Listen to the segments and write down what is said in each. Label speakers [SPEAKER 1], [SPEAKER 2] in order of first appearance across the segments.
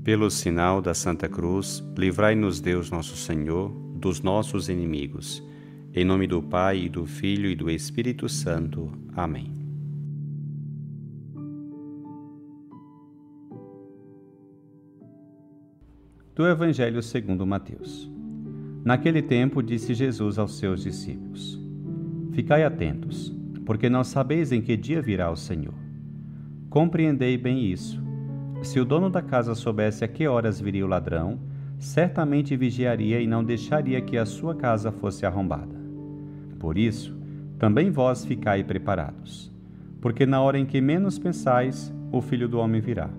[SPEAKER 1] Pelo sinal da Santa Cruz, livrai-nos Deus nosso Senhor dos nossos inimigos. Em nome do Pai, e do Filho e do Espírito Santo. Amém. Do Evangelho segundo Mateus. Naquele tempo disse Jesus aos seus discípulos: Ficai atentos, porque não sabeis em que dia virá o Senhor. Compreendei bem isso. Se o dono da casa soubesse a que horas viria o ladrão, certamente vigiaria e não deixaria que a sua casa fosse arrombada. Por isso, também vós ficai preparados, porque na hora em que menos pensais, o Filho do Homem virá.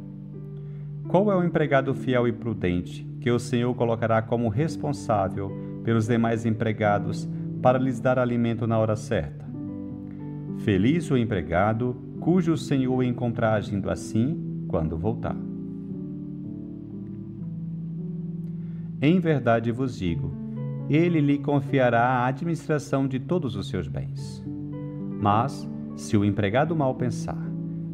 [SPEAKER 1] Qual é o empregado fiel e prudente que o Senhor colocará como responsável pelos demais empregados para lhes dar alimento na hora certa? Feliz o empregado cujo Senhor o encontrar agindo assim quando voltar. Em verdade vos digo, ele lhe confiará a administração de todos os seus bens. Mas, se o empregado mal pensar,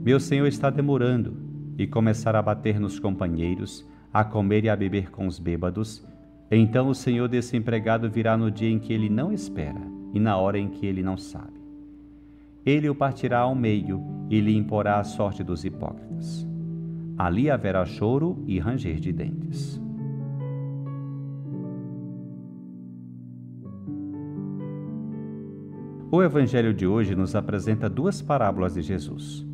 [SPEAKER 1] meu senhor está demorando, e começar a bater nos companheiros, a comer e a beber com os bêbados, então o senhor desse empregado virá no dia em que ele não espera e na hora em que ele não sabe. Ele o partirá ao meio e lhe imporá a sorte dos hipócritas. Ali haverá choro e ranger de dentes. O Evangelho de hoje nos apresenta duas parábolas de Jesus.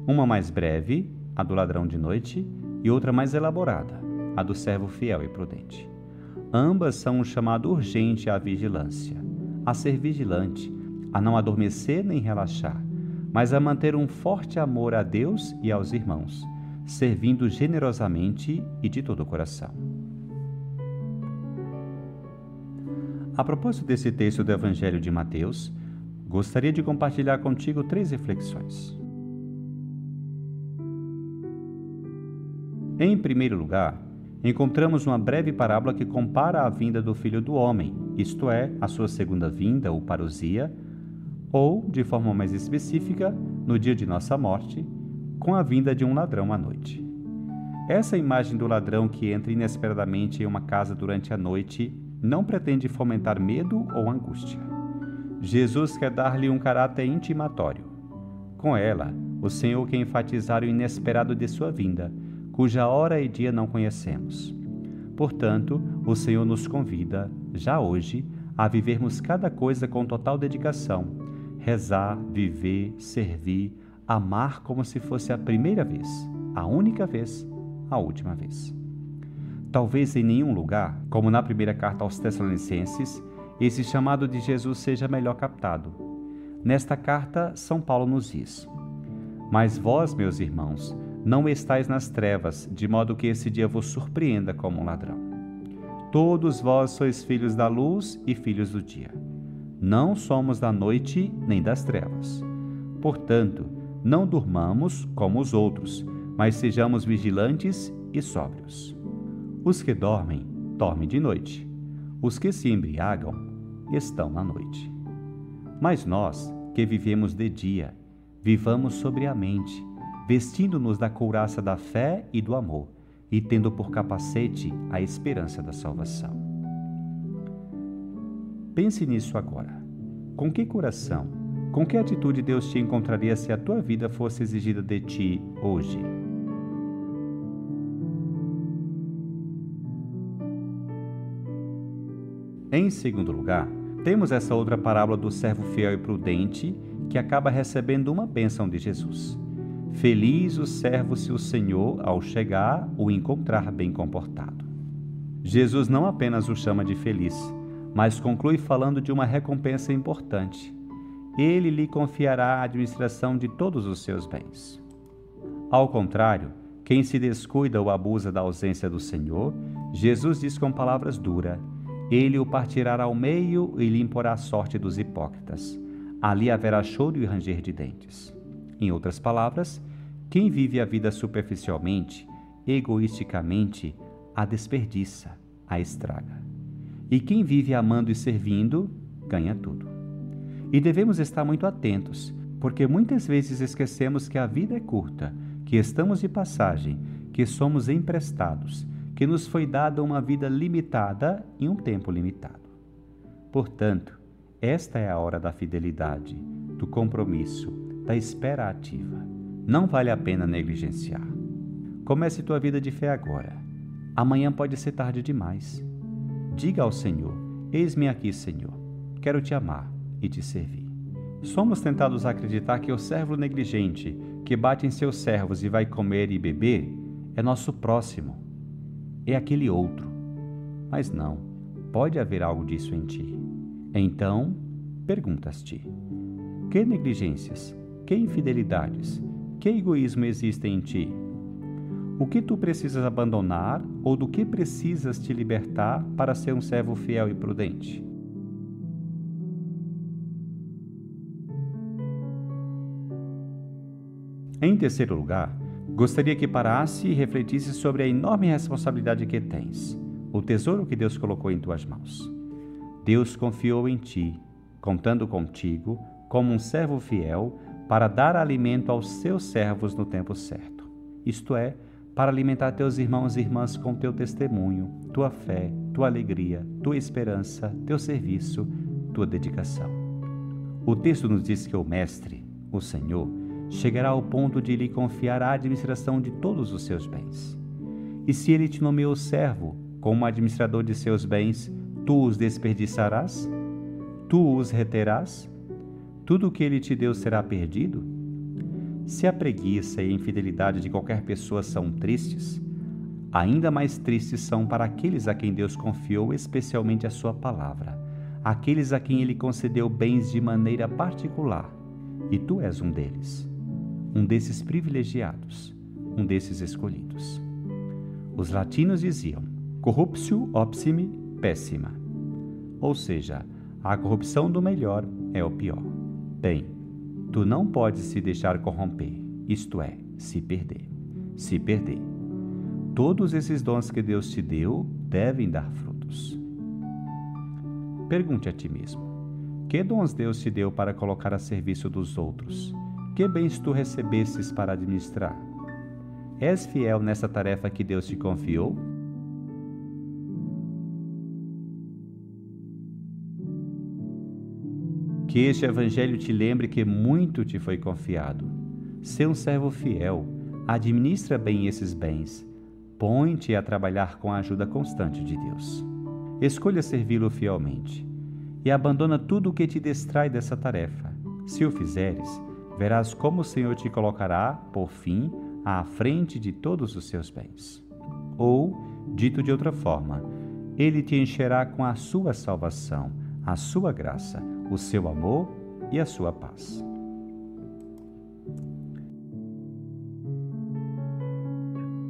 [SPEAKER 1] Uma mais breve, a do ladrão de noite, e outra mais elaborada, a do servo fiel e prudente. Ambas são um chamado urgente à vigilância, a ser vigilante, a não adormecer nem relaxar, mas a manter um forte amor a Deus e aos irmãos, servindo generosamente e de todo o coração. A propósito desse texto do Evangelho de Mateus, gostaria de compartilhar contigo 3 reflexões. Em primeiro lugar, encontramos uma breve parábola que compara a vinda do Filho do Homem, isto é, a sua segunda vinda, ou parousia, ou, de forma mais específica, no dia de nossa morte, com a vinda de um ladrão à noite. Essa imagem do ladrão que entra inesperadamente em uma casa durante a noite não pretende fomentar medo ou angústia. Jesus quer dar-lhe um caráter intimatório. Com ela, o Senhor quer enfatizar o inesperado de sua vinda, cuja hora e dia não conhecemos. Portanto, o Senhor nos convida, já hoje, a vivermos cada coisa com total dedicação, rezar, viver, servir, amar como se fosse a primeira vez, a única vez, a última vez. Talvez em nenhum lugar, como na primeira carta aos Tessalonicenses, esse chamado de Jesus seja melhor captado. Nesta carta, São Paulo nos diz: Mas vós, meus irmãos, não estais nas trevas, de modo que esse dia vos surpreenda como um ladrão. Todos vós sois filhos da luz e filhos do dia. Não somos da noite nem das trevas. Portanto, não durmamos como os outros, mas sejamos vigilantes e sóbrios. Os que dormem, dormem de noite. Os que se embriagam, estão na noite. Mas nós, que vivemos de dia, vivamos sobriamente, vestindo-nos da couraça da fé e do amor, e tendo por capacete a esperança da salvação. Pense nisso agora. Com que coração, com que atitude Deus te encontraria se a tua vida fosse exigida de ti hoje? Em segundo lugar, temos essa outra parábola do servo fiel e prudente que acaba recebendo uma bênção de Jesus. Feliz o servo se o Senhor, ao chegar, o encontrar bem comportado. Jesus não apenas o chama de feliz, mas conclui falando de uma recompensa importante. Ele lhe confiará a administração de todos os seus bens. Ao contrário, quem se descuida ou abusa da ausência do Senhor, Jesus diz com palavras duras: Ele o partirá ao meio e lhe imporá a sorte dos hipócritas. Ali haverá choro e ranger de dentes. Em outras palavras, quem vive a vida superficialmente, egoisticamente, a desperdiça, a estraga. E quem vive amando e servindo, ganha tudo. E devemos estar muito atentos, porque muitas vezes esquecemos que a vida é curta, que estamos de passagem, que somos emprestados, que nos foi dada uma vida limitada em um tempo limitado. Portanto, esta é a hora da fidelidade, do compromisso, da espera ativa. Não vale a pena negligenciar. Comece tua vida de fé agora. Amanhã pode ser tarde demais. Diga ao Senhor: eis-me aqui, Senhor. Quero te amar e te servir. Somos tentados a acreditar que o servo negligente, que bate em seus servos e vai comer e beber, é nosso próximo. É aquele outro. Mas não, pode haver algo disso em ti. Então, perguntas-te: que negligências, que infidelidades, que egoísmo existem em ti? O que tu precisas abandonar ou do que precisas te libertar para ser um servo fiel e prudente? Em terceiro lugar, gostaria que parasse e refletisse sobre a enorme responsabilidade que tens, o tesouro que Deus colocou em tuas mãos. Deus confiou em ti, contando contigo como um servo fiel para dar alimento aos seus servos no tempo certo. Isto é, para alimentar teus irmãos e irmãs com teu testemunho, tua fé, tua alegria, tua esperança, teu serviço, tua dedicação. O texto nos diz que o Mestre, o Senhor, chegará ao ponto de lhe confiar a administração de todos os seus bens. E se ele te nomeou servo, como administrador de seus bens, tu os desperdiçarás? Tu os reterás? Tudo o que ele te deu será perdido? Se a preguiça e a infidelidade de qualquer pessoa são tristes, ainda mais tristes são para aqueles a quem Deus confiou especialmente a sua palavra, aqueles a quem ele concedeu bens de maneira particular, e tu és um deles, um desses privilegiados, um desses escolhidos. Os latinos diziam: corruptio opsime pessima, ou seja, a corrupção do melhor é o pior. Bem, tu não podes se deixar corromper, isto é, se perder. Se perder. Todos esses dons que Deus te deu devem dar frutos. Pergunte a ti mesmo: que dons Deus te deu para colocar a serviço dos outros? Que bens tu recebestes para administrar? És fiel nessa tarefa que Deus te confiou? Que este Evangelho te lembre que muito te foi confiado. Sê um servo fiel, administra bem esses bens, põe-te a trabalhar com a ajuda constante de Deus. Escolha servi-lo fielmente e abandona tudo o que te distrai dessa tarefa. Se o fizeres, verás como o Senhor te colocará, por fim, à frente de todos os seus bens. Ou, dito de outra forma, Ele te encherá com a sua salvação, a sua graça, o seu amor e a sua paz.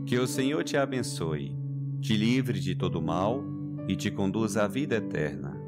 [SPEAKER 1] Que o Senhor te abençoe, te livre de todo mal e te conduza à vida eterna.